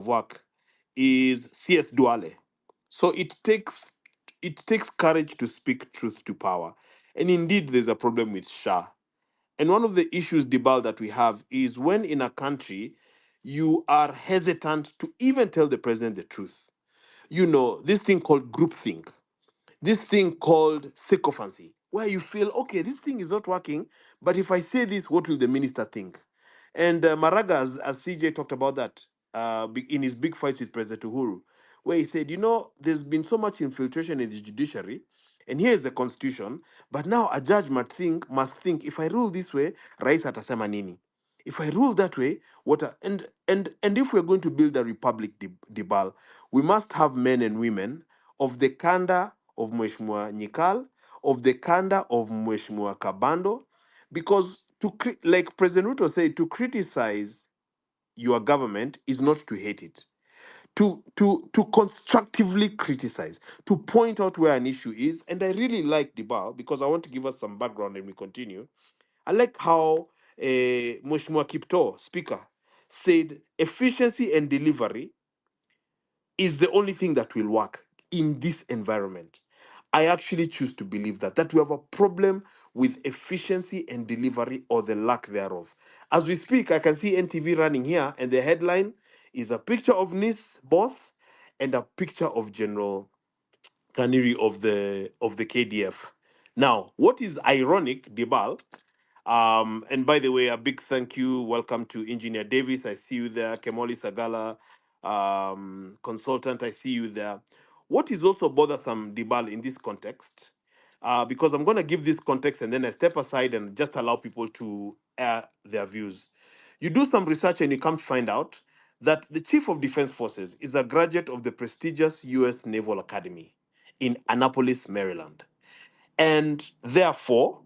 work is C.S. Duale. So it takes courage to speak truth to power. And indeed, there's a problem with Shah. And one of the issues, Dibal, that we have is when in a country you are hesitant to even tell the president the truth. This thing called groupthink, this thing called sycophancy, where you feel, okay, this thing is not working, but if I say this, what will the minister think? And Maraga, as CJ talked about that in his big fights with President Uhuru, where he said, there's been so much infiltration in the judiciary, and here is the constitution, but now a judge must think, if I rule this way, Rais atasema nini? If I rule that way, and if we're going to build a republic, Dibal, we must have men and women of the kanda of Mheshimiwa Nyikal, of the kanda of Mheshimiwa Kabando, because like President Ruto said, to criticize your government is not to hate it. To constructively criticize, to point out where an issue is. And I really like Dibal because I want to give us some background and we continue. I like how Mheshimiwa Kipto, Speaker, said efficiency and delivery is the only thing that will work in this environment. I actually choose to believe that we have a problem with efficiency and delivery or the lack thereof. As we speak, I can see NTV running here, and the headline is a picture of NIS boss and a picture of General Kaniri of the KDF. Now, what is ironic, Debal, and by the way, a big thank you. Welcome to Engineer Davis. I see you there. Kemoli Sagala, consultant. I see you there. What is also bothersome, Dibal, in this context? Because I'm going to give this context and then I step aside and just allow people to air their views. You do some research and you come to find out that the Chief of Defense Forces is a graduate of the prestigious U.S. Naval Academy in Annapolis, Maryland. And therefore,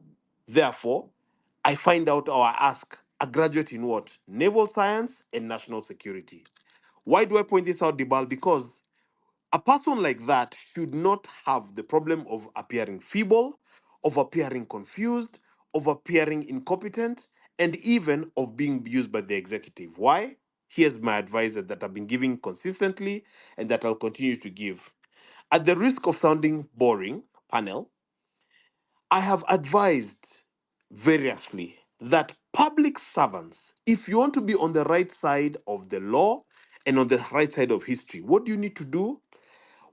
I find out or I ask a graduate in what? Naval science and national security. Why do I point this out, Dibal? Because a person like that should not have the problem of appearing feeble, of appearing confused, of appearing incompetent, and even of being used by the executive. Why? Here's my advice that I've been giving consistently and that I'll continue to give. At the risk of sounding boring, panel, I have advised variously that public servants, if you want to be on the right side of the law and on the right side of history, what do you need to do?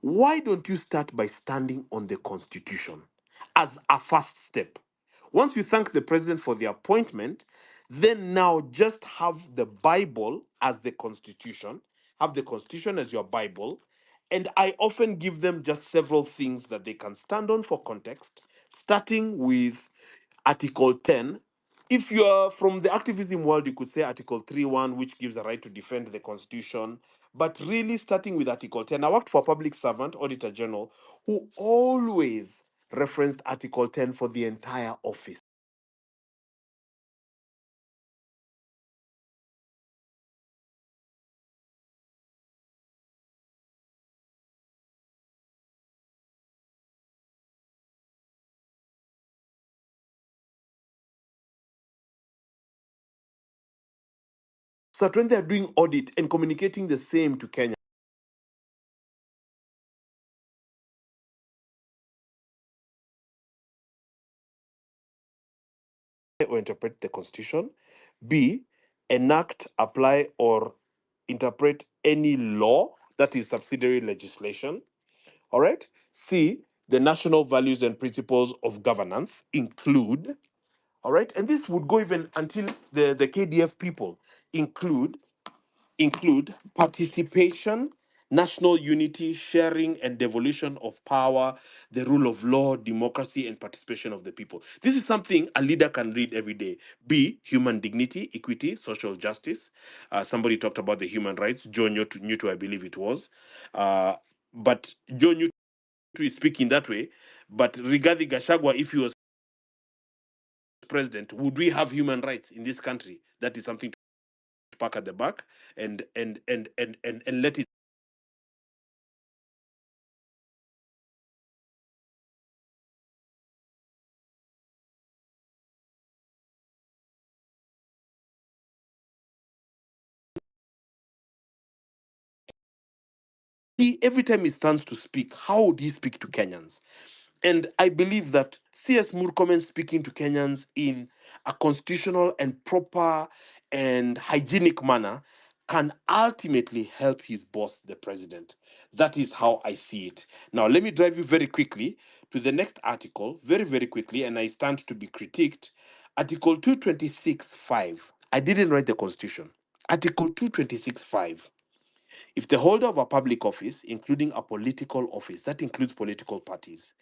Why don't you start by standing on the Constitution as a first step? Once you thank the president for the appointment, then now just have the Bible as the Constitution, have the Constitution as your Bible. And I often give them just several things that they can stand on for context, starting with Article 10. If you are from the activism world, you could say Article 3.1, which gives a right to defend the Constitution. But really, starting with Article 10, I worked for a public servant, Auditor General, who always referenced Article 10 for the entire office. So that when they're doing audit and communicating the same to Kenya, or interpret the Constitution, B, enact, apply, or interpret any law that is subsidiary legislation. All right. C, the national values and principles of governance include, all right, and this would go even until the KDF people include participation, national unity, sharing and devolution of power, the rule of law, democracy, and participation of the people. This is something a leader can read every day. B, human dignity, equity, social justice. Somebody talked about the human rights. Joe Newto, I believe it was. But Joe Newto is speaking that way. But Rigathi Gachagua, if he was president, would we have human rights in this country? That is something to park at the back and let it every time he stands to speak, how would he speak to Kenyans? And I believe that CS Murkomen speaking to Kenyans in a constitutional and proper and hygienic manner can ultimately help his boss, the president. That is how I see it. Now, let me drive you very quickly to the next article, very, very quickly, and I stand to be critiqued. Article 226.5. I didn't write the constitution. Article 226.5. If the holder of a public office, including a political office, that includes political parties,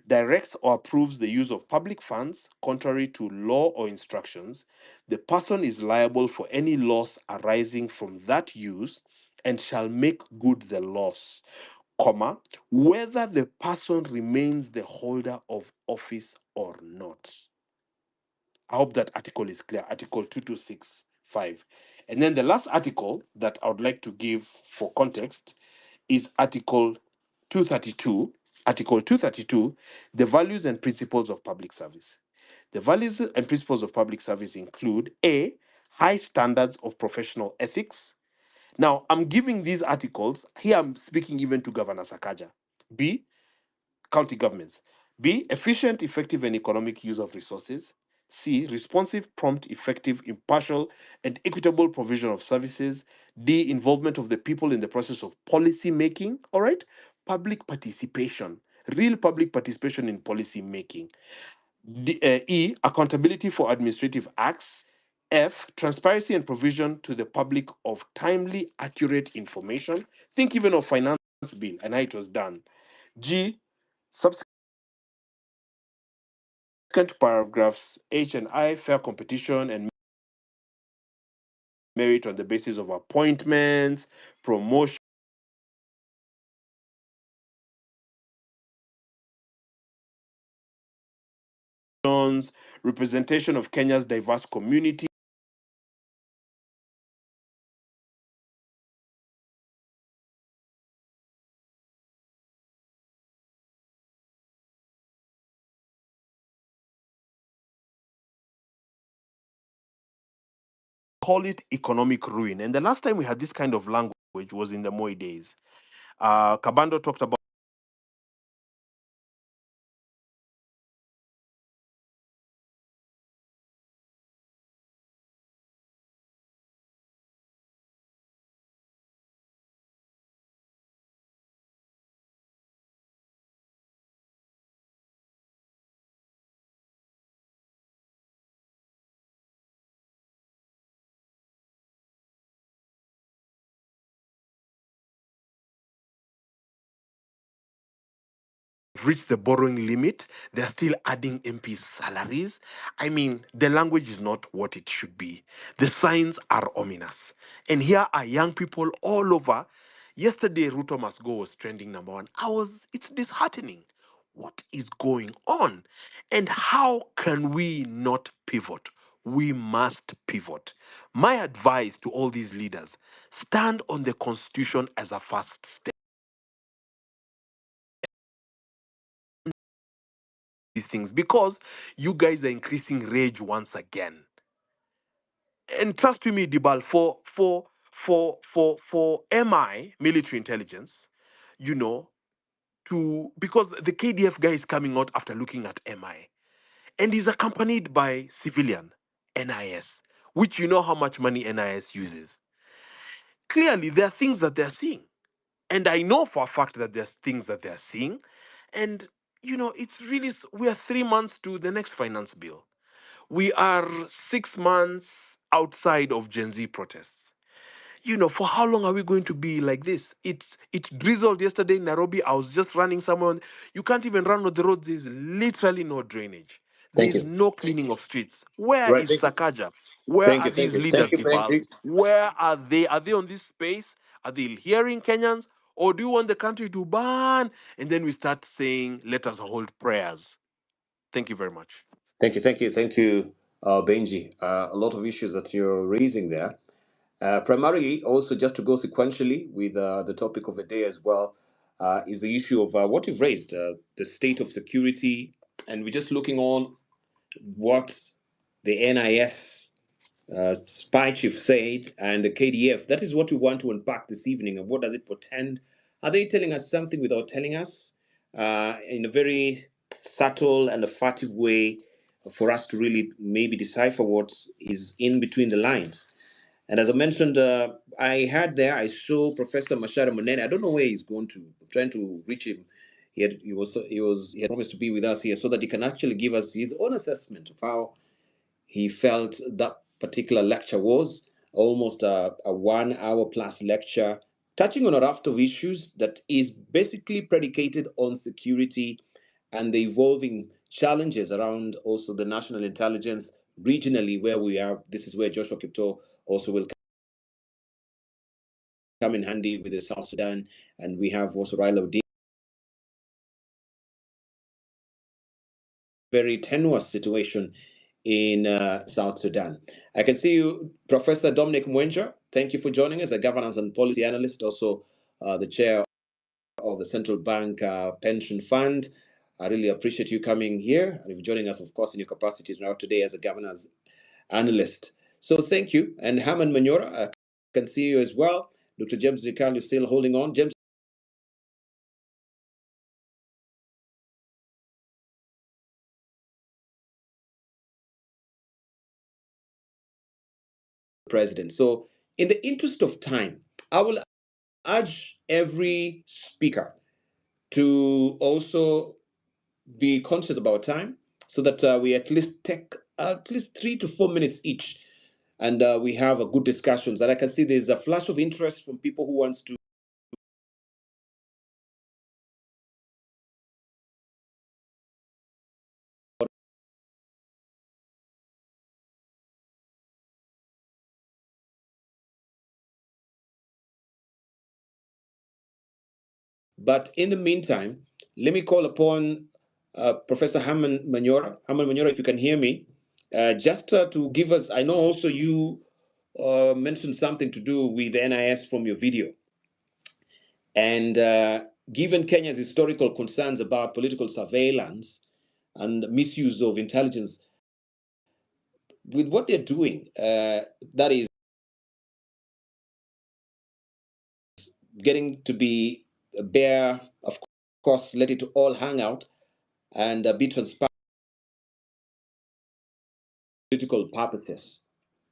directs or approves the use of public funds contrary to law or instructions, the person is liable for any loss arising from that use and shall make good the loss, comma, whether the person remains the holder of office or not. I hope that article is clear. Article 2265. And then the last article that I would like to give for context is Article 232. Article 232, the values and principles of public service. The values and principles of public service include A, high standards of professional ethics. Now, I'm giving these articles, here I'm speaking even to Governor Sakaja. B, county governments. B, efficient, effective, and economic use of resources. C, responsive, prompt, effective, impartial, and equitable provision of services. D, involvement of the people in the process of policy making. All right, public participation, real public participation in policy making. E, accountability for administrative acts. F, transparency and provision to the public of timely, accurate information. Think even of finance bill and how it was done. G, subsequent paragraphs H and I, fair competition and merit on the basis of appointments, promotions, representation of Kenya's diverse community, call it economic ruin. And the last time we had this kind of language was in the Moi days. Kabando talked about reached the borrowing limit. They're still adding MPs' salaries. I mean, the language is not what it should be. The signs are ominous. And here are young people all over. Yesterday, Ruto Must Go was trending number one. It's disheartening. What is going on? And how can we not pivot? We must pivot. My advice to all these leaders, stand on the constitution as a first step. These things, because you guys are increasing rage once again. And trust me, Dibal, for MI military intelligence, you know, because the KDF guy is coming out after looking at MI, and he's accompanied by civilian NIS, which you know how much money NIS uses. Clearly, there are things that they're seeing, and I know for a fact that there's things that they're seeing, and it's really we are 3 months to the next finance bill. We are 6 months outside of Gen Z protests. For how long are we going to be like this? It drizzled yesterday in Nairobi. I was just running somewhere. You can't even run on the roads. There's literally no drainage. Thank There's you. no cleaning of streets. Where Right. is Sakaja? Where are Thank these you. Thank leaders, you, Dibal? Benji. Where are they? Are they on this space? Are they hearing Kenyans? Or do you want the country to burn? And then we start saying, let us hold prayers. Thank you very much. Thank you, Benji. A lot of issues that you're raising there. Primarily, also just to go sequentially with the topic of the day as well, is the issue of what you've raised, the state of security, and we're just looking on what the NIS spy chief said and the KDF. That is what we want to unpack this evening, and what does it portend Are they telling us something without telling us in a very subtle and a furtive way for us to really maybe decipher what is in between the lines? And as I mentioned, I had there, I saw Professor Mashara Munene. I don't know where he's gone to. I'm trying to reach him. He had promised to be with us here so that he can actually give us his own assessment of how he felt that particular lecture was. Almost a 1 hour plus lecture, touching on a raft of issues that is basically predicated on security and the evolving challenges around also the national intelligence regionally where we are. This is where Joshua Kipto also will come in handy with the South Sudan, and we have also Raila Odinga. Very tenuous situation in South Sudan. I can see you, Professor Dominic Mwenja. Thank you for joining us, a governance and policy analyst, also the chair of the Central Bank Pension Fund. I really appreciate you coming here and joining us, of course, in your capacities now today as a governance analyst. So thank you. And Haman Manyora, I can see you as well. Dr. James Rikal, you're still holding on. James, President. So in the interest of time, I will urge every speaker to also be conscious about time so that we at least take at least 3 to 4 minutes each and we have a good discussions. And I can see there's a flash of interest from people who wants to but in the meantime, let me call upon Professor Hammond Manora. Hammond Manora, if you can hear me, just to give us, I know also you mentioned something to do with the NIS from your video. And given Kenya's historical concerns about political surveillance and misuse of intelligence, with what they're doing, that is getting to be bare, of course, let it all hang out and be transparent for political purposes.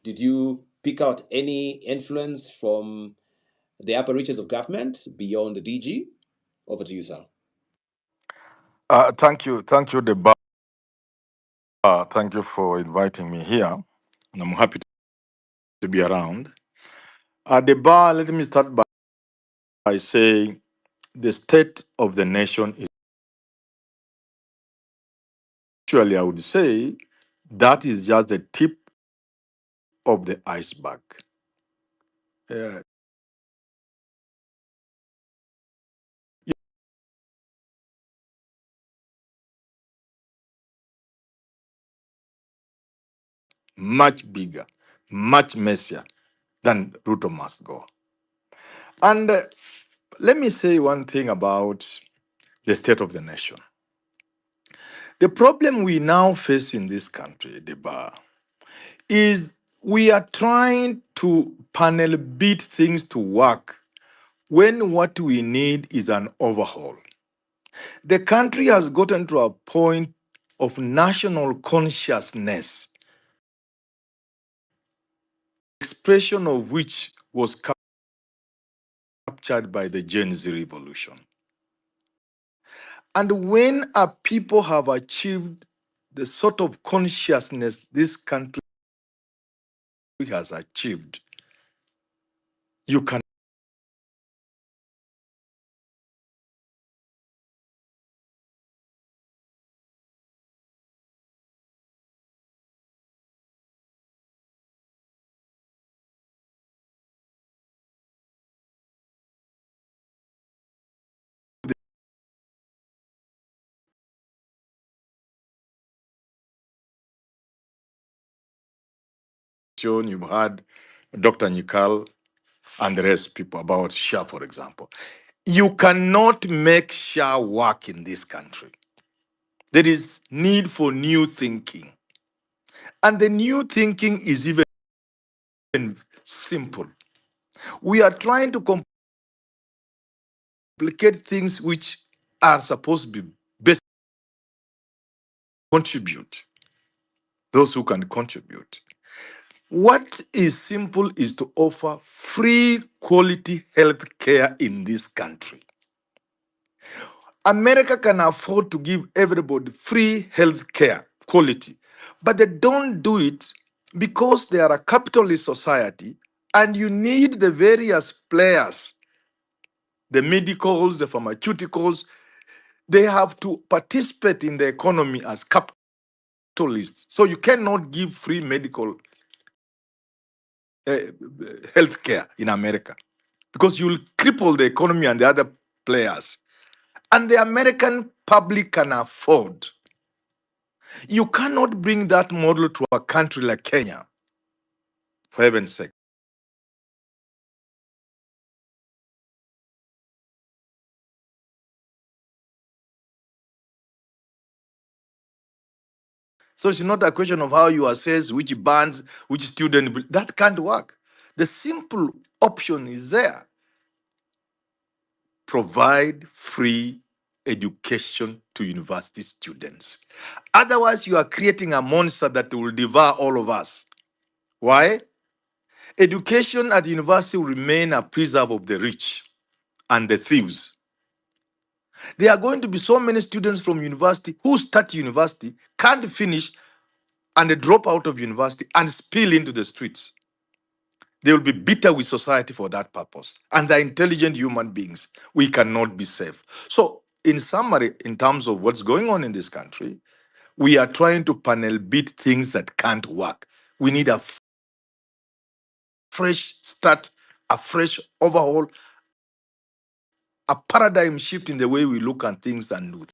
Did you pick out any influence from the upper reaches of government beyond the DG? Over to you, sir. Thank you, Deba. Thank you for inviting me here, and I'm happy to be around. Deba, let me start by saying the state of the nation is actually, I would say, that is just the tip of the iceberg. Uh, much bigger, much messier than Ruto must go. And let me say one thing about the state of the nation. The problem we now face in this country, Deba, is we are trying to panel beat things to work when what we need is an overhaul. The country has gotten to a point of national consciousness, expression of which was captured by the Gen Z revolution. And when a people have achieved the sort of consciousness this country has achieved, you can shown you've had Dr. Nikal and the rest people about SHA, for example. You cannot make SHA work in this country. There is need for new thinking. And the new thinking is even simple. We are trying to complicate things which are supposed to be best. Contribute. Those who can contribute. What is simple is to offer free quality health care in this country. America can afford to give everybody free health care, quality, but they don't do it because they are a capitalist society and you need the various players, the medicals, the pharmaceuticals, they have to participate in the economy as capitalists. So you cannot give free medical uh, health care in America because you'll cripple the economy and the other players. And the American public can afford. You cannot bring that model to a country like Kenya, for heaven's sake. So it's not a question of how you assess which bands, which student. That can't work. The simple option is there. Provide free education to university students. Otherwise, you are creating a monster that will devour all of us. Why? Education at university will remain a preserve of the rich and the thieves. There are going to be so many students from university who start university, can't finish, and they drop out of university and spill into the streets. They will be bitter with society for that purpose. And they're intelligent human beings. We cannot be safe. So, in summary, in terms of what's going on in this country, we are trying to panel beat things that can't work. We need a fresh start, a fresh overhaul, a paradigm shift in the way we look at things and do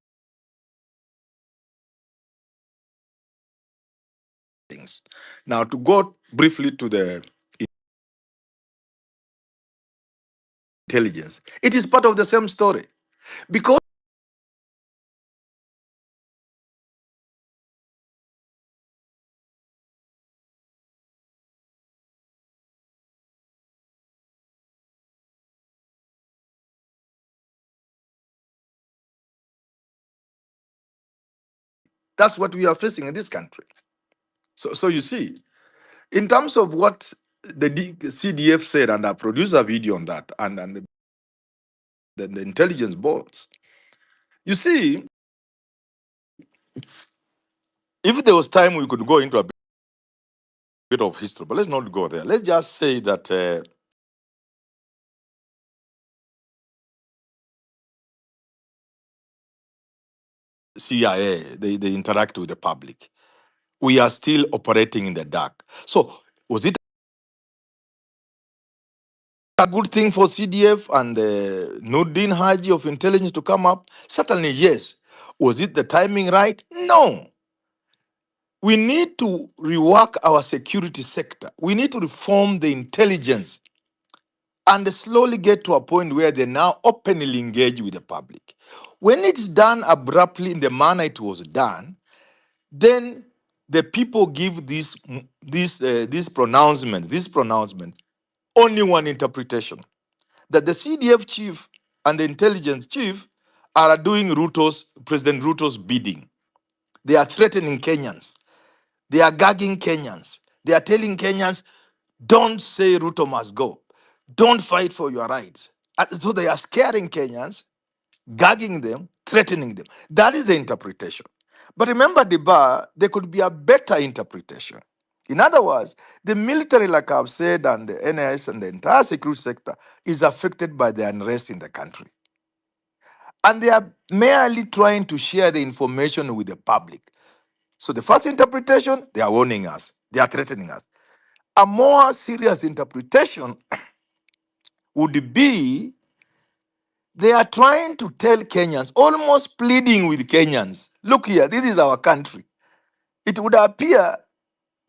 things. Now, to go briefly to the intelligence, it is part of the same story because that's what we are facing in this country. So you see, in terms of what the CDF said, and I produced a video on that, and the intelligence boards, you see, if there was time, we could go into a bit of history, but let's not go there. Let's just say that CIA, they interact with the public. We are still operating in the dark. So was it a good thing for CDF and Nordin Haji of intelligence to come up? Certainly, yes. Was it the timing right? No. We need to rework our security sector. We need to reform the intelligence and slowly get to a point where they now openly engage with the public. When it's done abruptly in the manner it was done, then the people give this pronouncement only one interpretation, that the CDF chief and the intelligence chief are doing President Ruto's bidding. They are threatening Kenyans. They are gagging Kenyans. They are telling Kenyans, don't say Ruto must go. Don't fight for your rights. So they are scaring Kenyans, gagging them, threatening them. That is the interpretation. But remember, there could be a better interpretation. In other words, the military, like I've said, and the NIS and the entire security sector is affected by the unrest in the country. And they are merely trying to share the information with the public. So the first interpretation, they are warning us, they are threatening us. A more serious interpretation would be they are trying to tell Kenyans, almost pleading with Kenyans, look here, this is our country. It would appear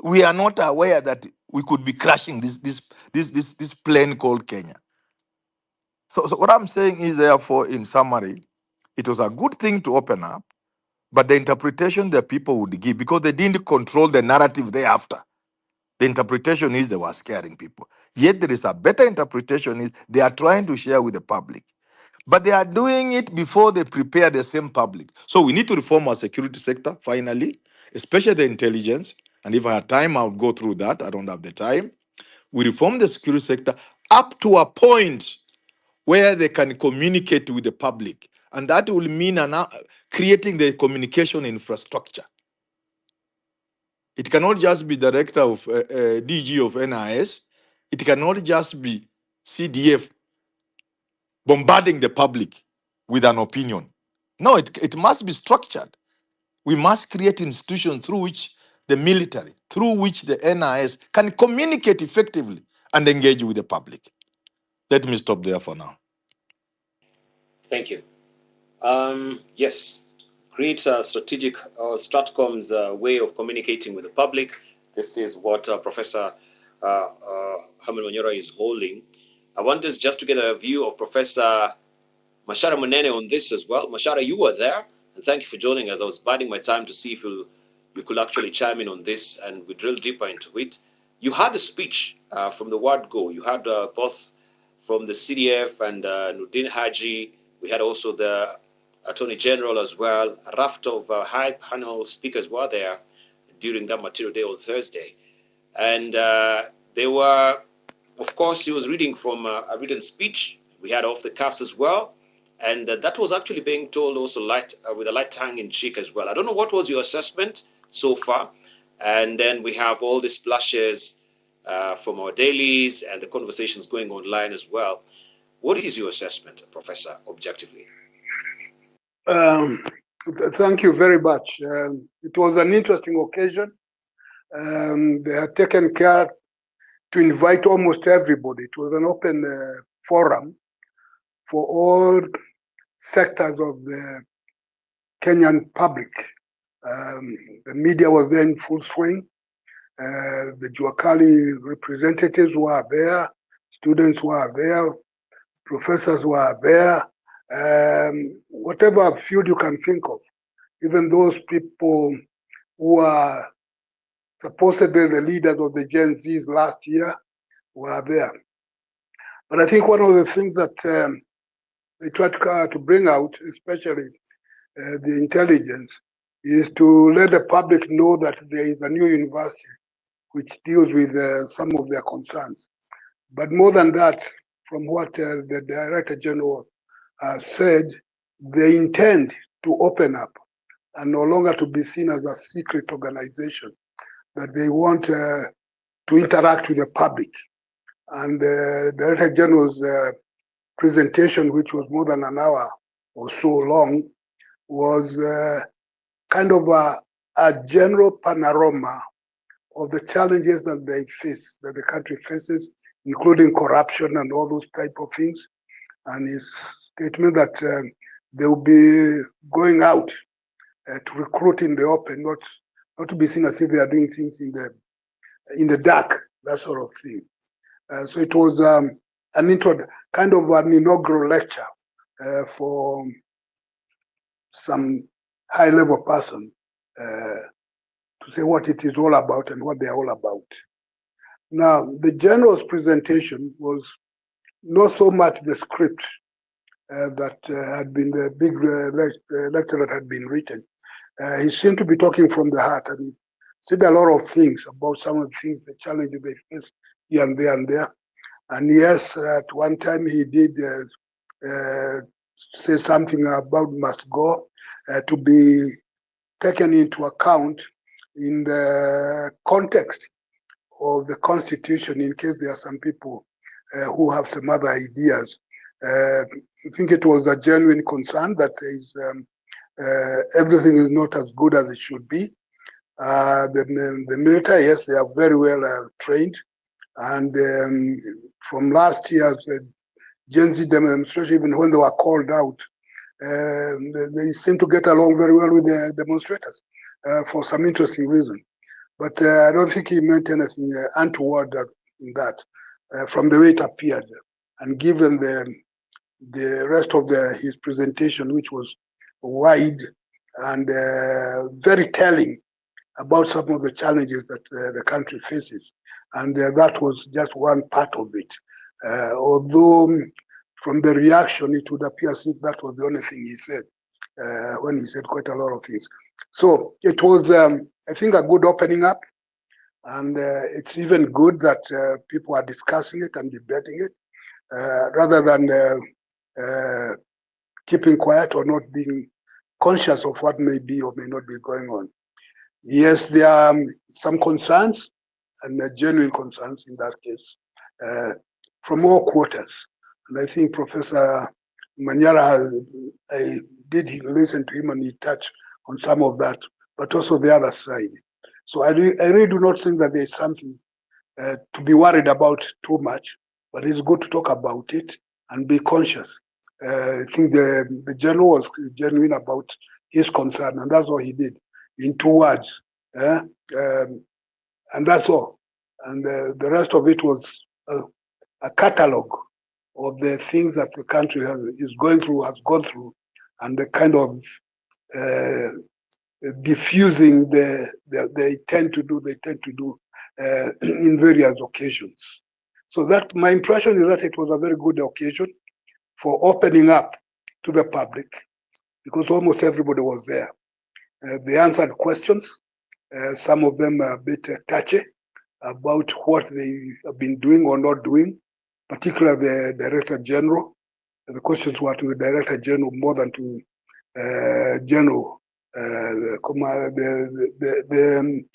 we are not aware that we could be crashing this plane called Kenya. So what I'm saying is, therefore, in summary, it was a good thing to open up, but the interpretation that people would give, because they didn't control the narrative thereafter. The interpretation is they were scaring people. Yet there is a better interpretation, is they are trying to share with the public. But they are doing it before they prepare the same public. So we need to reform our security sector, finally, especially the intelligence. And if I had time, I would go through that. I don't have the time. We reform the security sector up to a point where they can communicate with the public. And that will mean creating the communication infrastructure. It cannot just be director of DG of NIS. It cannot just be CDF bombarding the public with an opinion. No, it must be structured. We must create institutions through which the military, through which the NIS can communicate effectively and engage with the public. Let me stop there for now. Thank you. Yes, create a strategic Stratcom's way of communicating with the public. This is what Professor Hamid Wanyora is holding. I want us just to get a view of Professor Mashara Munene on this as well. Mashara, you were there, and thank you for joining us. I was biding my time to see if you could actually chime in on this, and we drill deeper into it. You had a speech from the word go. You had both from the CDF and Nudin Haji. We had also the Attorney General as well. A raft of high panel speakers were there during that material day on Thursday. And they were, of course, he was reading from a written speech. We had off the cuffs as well. And that was actually being told also light with a light tongue in cheek as well. I don't know, what was your assessment so far? And then we have all the splashes from our dailies and the conversations going online as well. What is your assessment, Professor, objectively? Thank you very much. It was an interesting occasion. They had taken care to invite almost everybody. It was an open forum for all sectors of the Kenyan public. The media was there in full swing. The Juakali representatives were there, students were there, professors were there, whatever field you can think of. Even those people who are supposedly the leaders of the Gen Zs last year were there. But I think one of the things that they tried to bring out, especially the intelligence, is to let the public know that there is a new university which deals with some of their concerns. But more than that, from what the Director General said, they intend to open up and no longer to be seen as a secret organization, that they want to interact with the public. And the Director General's presentation, which was more than an hour or so long, was kind of a general panorama of the challenges that they face, that the country faces, including corruption and all those type of things. And his statement that they will be going out to recruit in the open, not to be seen as if they are doing things in the dark, that sort of thing. So it was kind of an inaugural lecture for some high-level person to say what it is all about and what they are all about. Now, the general's presentation was not so much the script that had been the big lecture that had been written. He seemed to be talking from the heart, and he said a lot of things about some of the things, the challenges they face here and there and there. And yes, at one time he did say something about must go to be taken into account in the context of the Constitution, in case there are some people who have some other ideas. I think it was a genuine concern that everything is not as good as it should be. The military, yes, they are very well trained. And from last year's Gen Z demonstration, even when they were called out, they seem to get along very well with the demonstrators for some interesting reason. But I don't think he meant anything untoward in that, from the way it appeared. And given the rest of his presentation, which was wide and very telling about some of the challenges that the country faces. And that was just one part of it. Although from the reaction, it would appear as if that was the only thing he said, when he said quite a lot of things. So it was, I think, a good opening up. And it's even good that people are discussing it and debating it, rather than keeping quiet or not being conscious of what may be or may not be going on. Yes, there are some concerns, and genuine concerns in that case, from all quarters. And I think Professor Manyara, I did listen to him and he touched on some of that, but also the other side. So I really do not think that there's something to be worried about too much, but it's good to talk about it and be conscious. I think the general was genuine about his concern, and that's what he did in 2 words. And that's all. And the rest of it was a catalogue of the things that the country is going through, has gone through, and the kind of diffusing they tend to do in various occasions. So that my impression is that it was a very good occasion for opening up to the public, because almost everybody was there. They answered questions. Some of them are a bit touchy about what they have been doing or not doing, particularly the Director General. The questions were to the Director General more than to General, the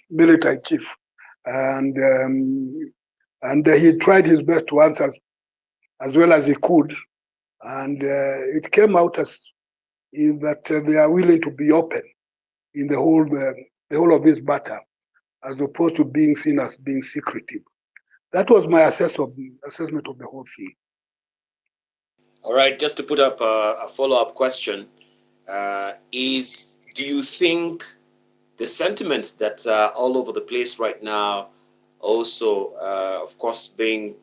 military chief. And he tried his best to answer as well as he could. And it came out as that they are willing to be open in the whole of this matter, as opposed to being seen as being secretive. That was my assessment of the whole thing. All right, just to put up a follow-up question, do you think the sentiments that are all over the place right now, also, of course, being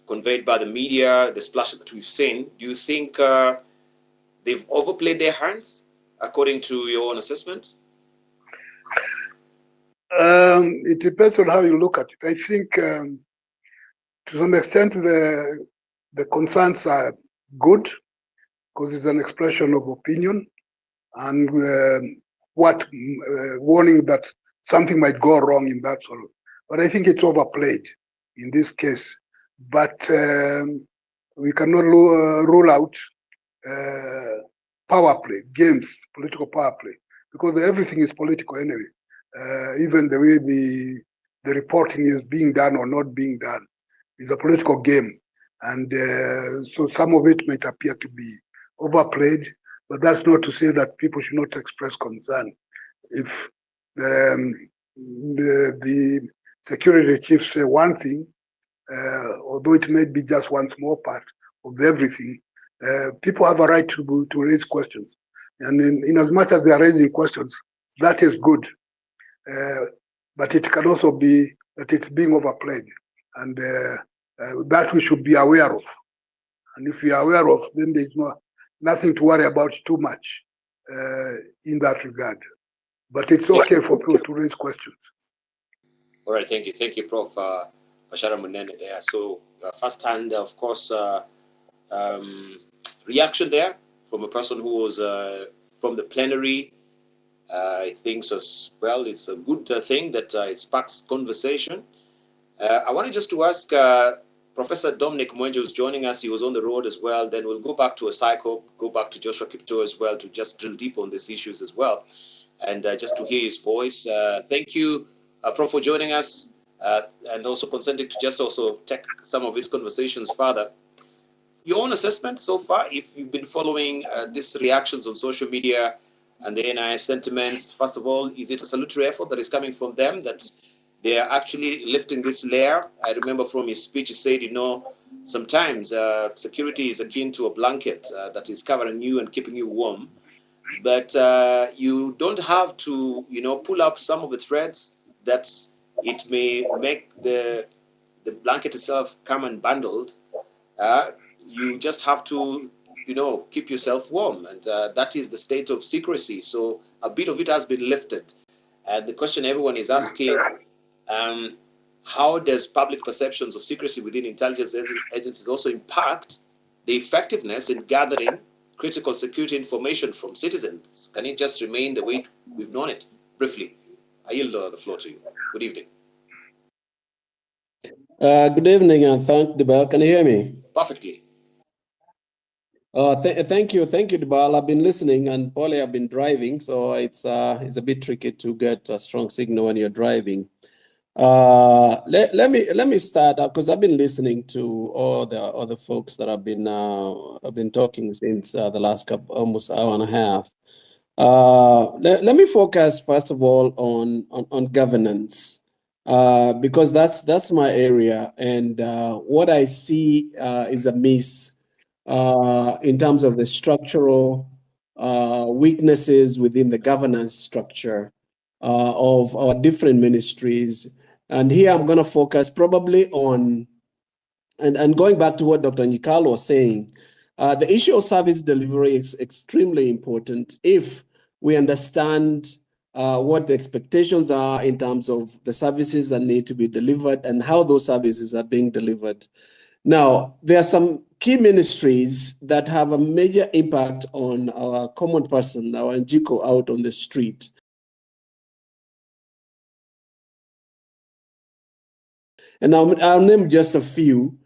conveyed by the media, the splash that we've seen, do you think they've overplayed their hands, according to your own assessment? It depends on how you look at it. I think to some extent the concerns are good, because it's an expression of opinion and warning that something might go wrong in that sort of. But I think it's overplayed in this case. But we cannot rule out power play, games, political power play, because everything is political anyway. Even the way the reporting is being done or not being done is a political game. And so some of it might appear to be overplayed, but that's not to say that people should not express concern. If the security chiefs say one thing, although it may be just one small part of everything, people have a right to raise questions. And in as much as they are raising questions, that is good. But it can also be that it's being overplayed, and that we should be aware of. And if we are aware of, then there's nothing to worry about too much in that regard. But it's okay for people to raise questions. All right, thank you, Prof. Bashara Munene there. So first-hand, of course, reaction there from a person who was from the plenary. I think so as well. It's a good thing that it sparks conversation. I wanted just to ask Professor Dominic Mwenje, who's joining us. He was on the road as well. Then we'll go back to a cycle, go back to Joshua Kipto as well, to just drill deep on these issues as well, and just to hear his voice. Thank you, Prof, for joining us, and also consenting to just also take some of his conversations further. Your own assessment so far, if you've been following these reactions on social media and the NIS sentiments, first of all, is it a salutary effort that is coming from them, that they are actually lifting this layer? I remember from his speech, he said, sometimes security is akin to a blanket that is covering you and keeping you warm. But you don't have to, pull up some of the threads that it may make the blanket itself come unbundled. You just have to, keep yourself warm. And that is the state of secrecy. So a bit of it has been lifted. And the question everyone is asking, how does public perceptions of secrecy within intelligence agencies also impact the effectiveness in gathering critical security information from citizens? Can it just remain the way we've known it? Briefly, I yield the floor to you. Good evening. Good evening and thank Debal. Can you hear me? Perfectly. Thank you, Debal. I've been listening, and Polly, I've been driving, so it's a bit tricky to get a strong signal when you're driving. Let me start because I've been listening to all the other folks that have been talking since the last almost hour and a half. Let me focus first of all on governance. Because that's my area, and what I see is a miss in terms of the structural weaknesses within the governance structure of our different ministries. And here I'm going to focus probably on, and going back to what Dr. Nyikalo was saying, the issue of service delivery is extremely important if we understand what the expectations are in terms of the services that need to be delivered and how those services are being delivered. Now, there are some key ministries that have a major impact on our common person, our Njiko out on the street. And I'll name just a few.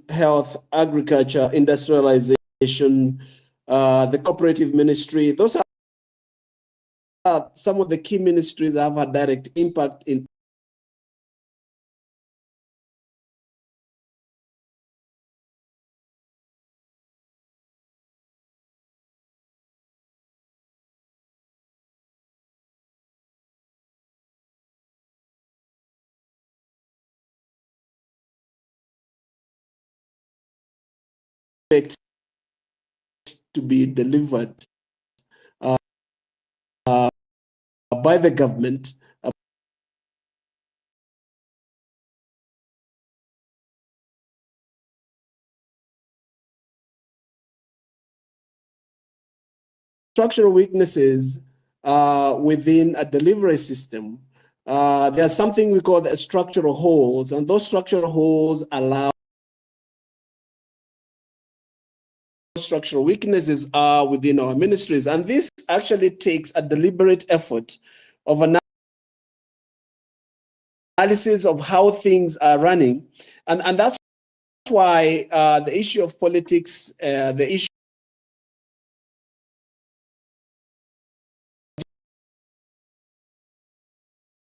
Health, agriculture, industrialization, the cooperative ministry. Those are some of the key ministries that have a direct impact in to be delivered by the government. Structural weaknesses within a delivery system. There's something we call the structural holes, and those structural holes allow structural weaknesses are within our ministries. And this actually takes a deliberate effort of analysis of how things are running. And that's why the issue of politics, the issue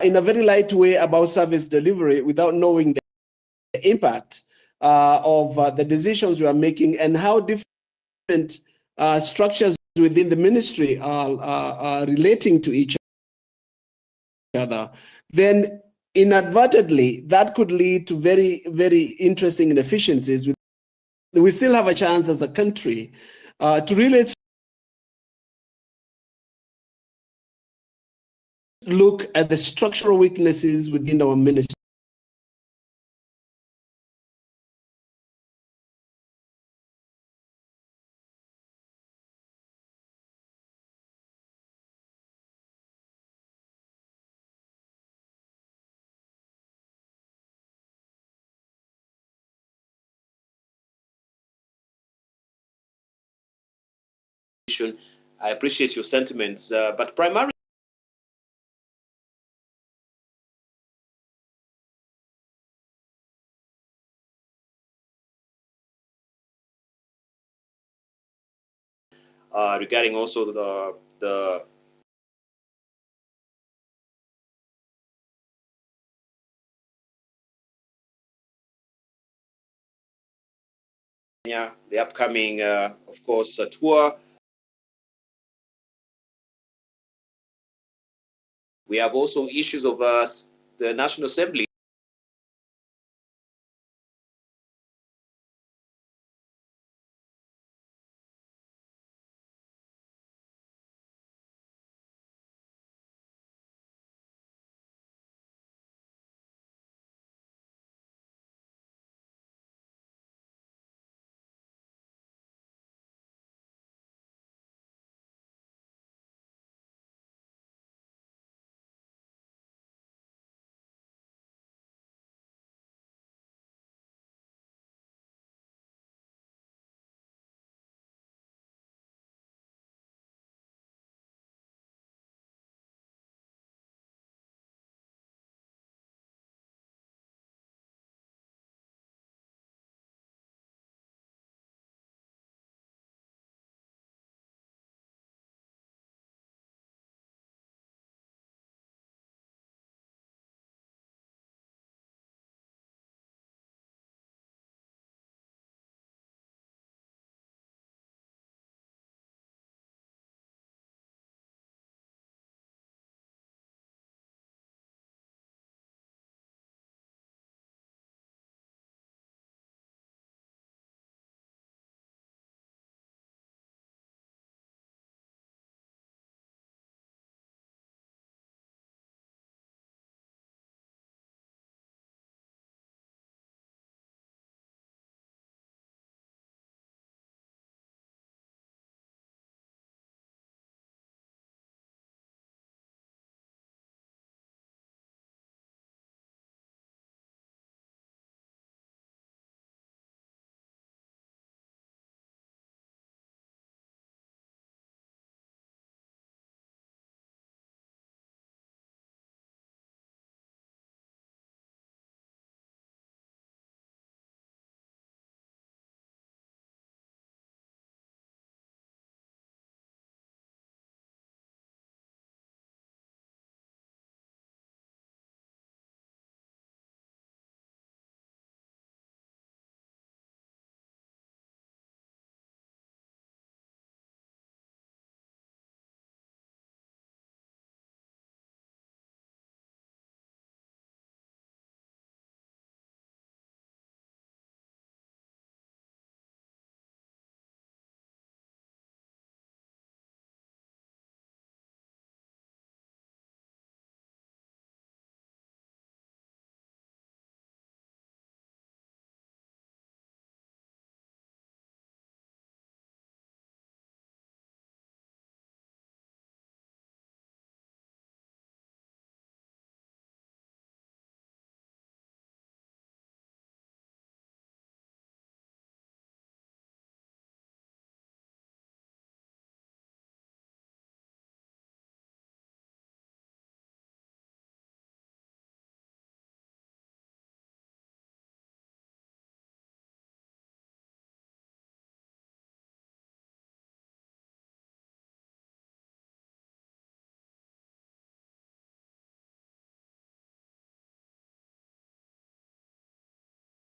in a very light way about service delivery without knowing the impact of the decisions we are making and how different structures within the ministry are relating to each other, then inadvertently that could lead to very, very interesting inefficiencies. We still have a chance as a country to really look at the structural weaknesses within our ministry. I appreciate your sentiments, but primarily regarding also the upcoming, of course, tour. We have also issues of the National Assembly